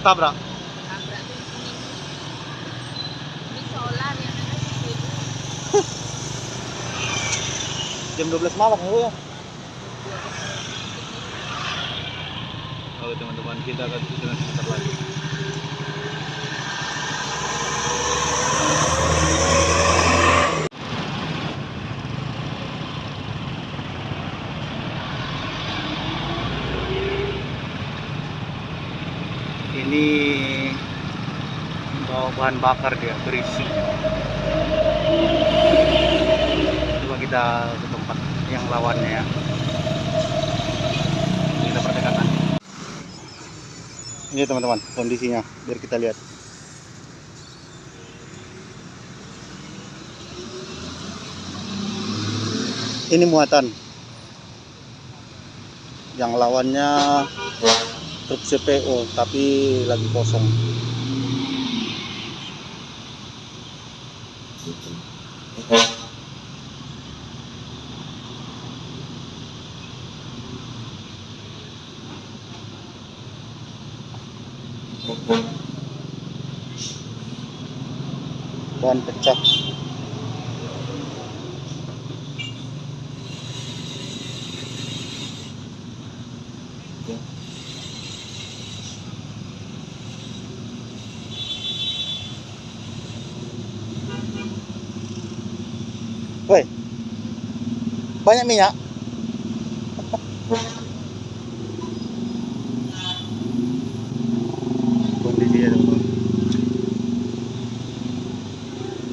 tabrak. Tabrak tuh ini solar yang ada di situ. Jam 12 malam ya. Oke teman-teman, kita akan susulan sebentar lagi. Ini bawa bahan bakar dia, berisi. Coba kita ke tempat yang lawannya ya. Kita perdekat. Ini teman-teman kondisinya, biar kita lihat. Ini muatan. Yang lawannya truk CPO tapi lagi kosong. Ban pecah. Woi, banyak minyak. Kondisinya teman-teman.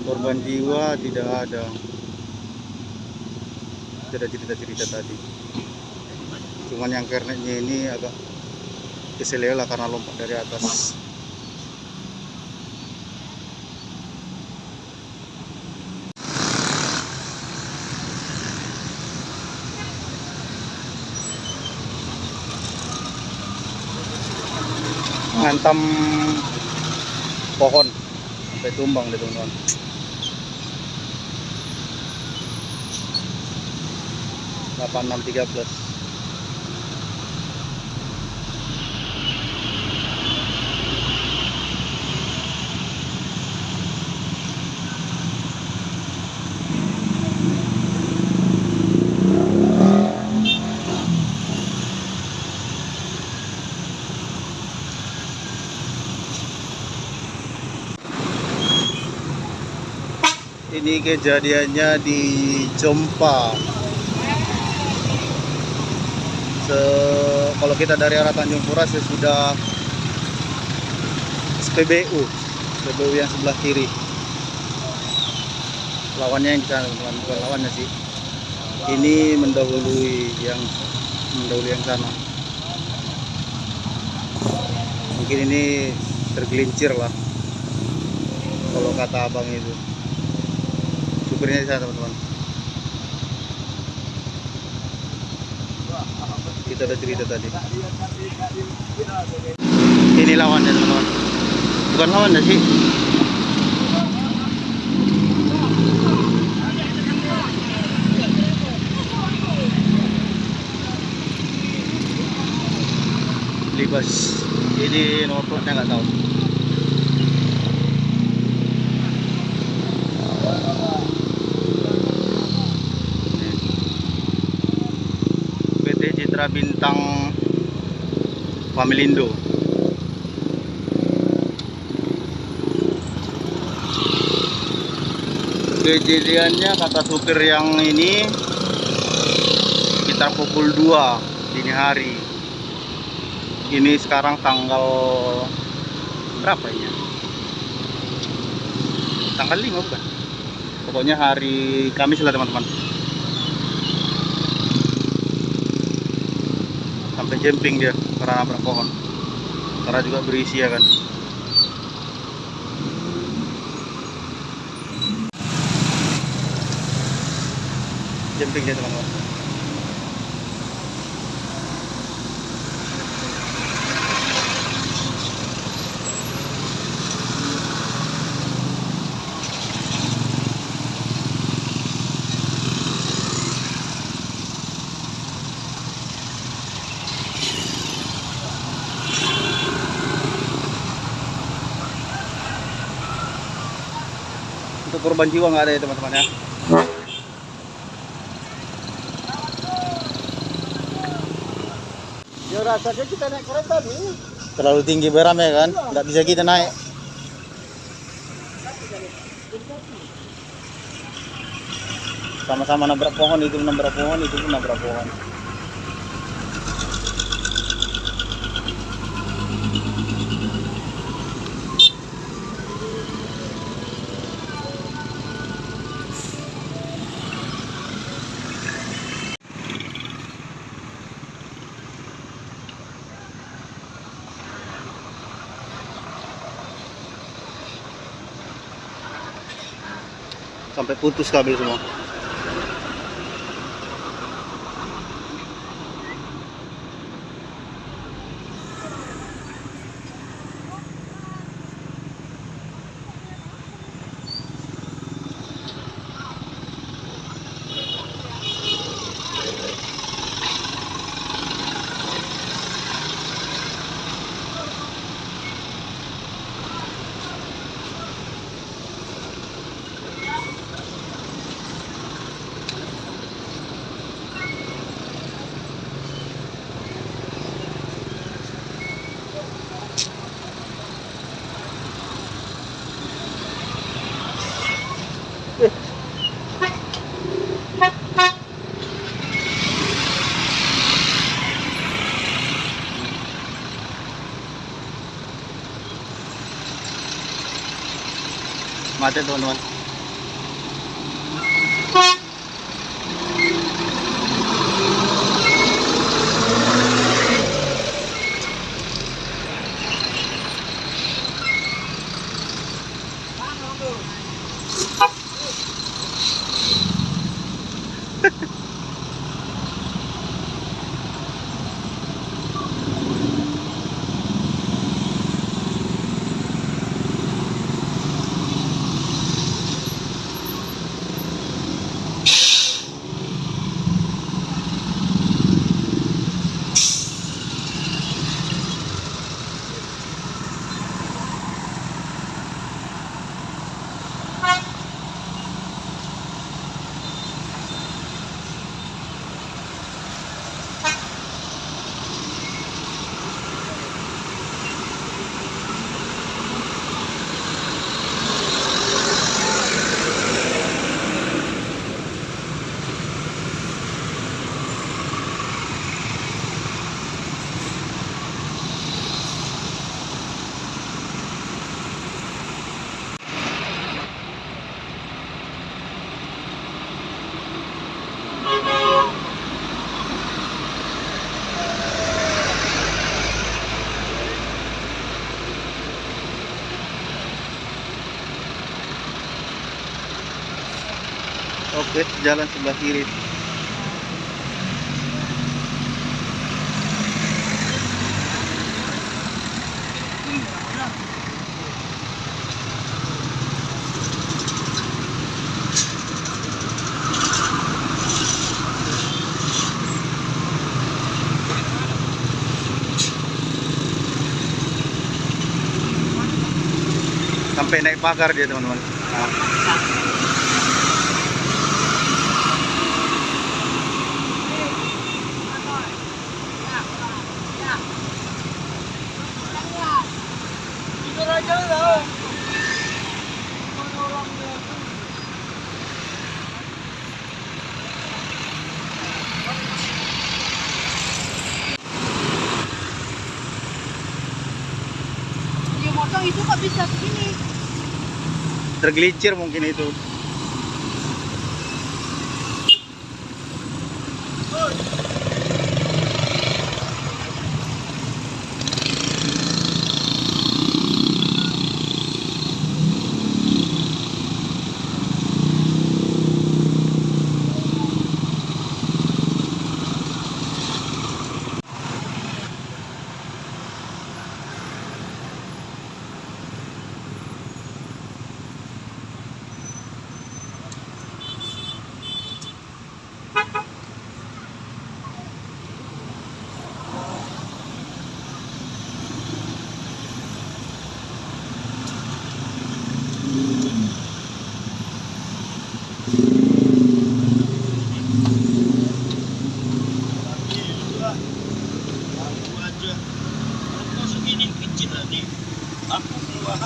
Korban jiwa tidak ada. Tidak ada cerita-cerita tadi. Cuman yang kernetnya ini agak keseleo karena lompat dari atas. Hantam pohon sampai tumbang deh teman-teman. Delapan 8613. Ini kejadiannya di Jompa. Kalau kita dari arah Tanjung Pura sudah SPBU yang sebelah kiri. Lawannya yang di sana, bukan lawannya sih. Ini mendahului yang sana. Mungkin ini tergelincir lah, kalau kata abang itu. Supirnya di sana teman-teman. Kita ada cerita tadi. Ini lawannya teman-teman. Bukan lawannya sih. Libas. Ini nomor plate-nya nggak tahu. PT Bintang Familindo. Kejadiannya kata supir yang ini sekitar pukul 2 dini hari. Ini sekarang tanggal berapa ya? Tanggal 5 bukan? Pokoknya hari Kamis lah teman-teman. Sampai jemping dia karena nabrak pohon. Karena juga berisi ya kan. Jemping dia teman-teman. Untuk korban jiwa nggak ada ya teman-teman ya. Ya rasanya kita naik kereta nih. Terlalu tinggi beram ya kan, nggak bisa kita naik. Sama-sama nabrak pohon, itu nabrak pohon, itu pun nabrak pohon. Sampai putus kabel semua. Mati teman-teman. Oke, jalan sebelah kiri. Sampai naik pagar dia teman-teman. Nah. Yang motong itu kok bisa begini? Tergelincir mungkin itu. Aku keluar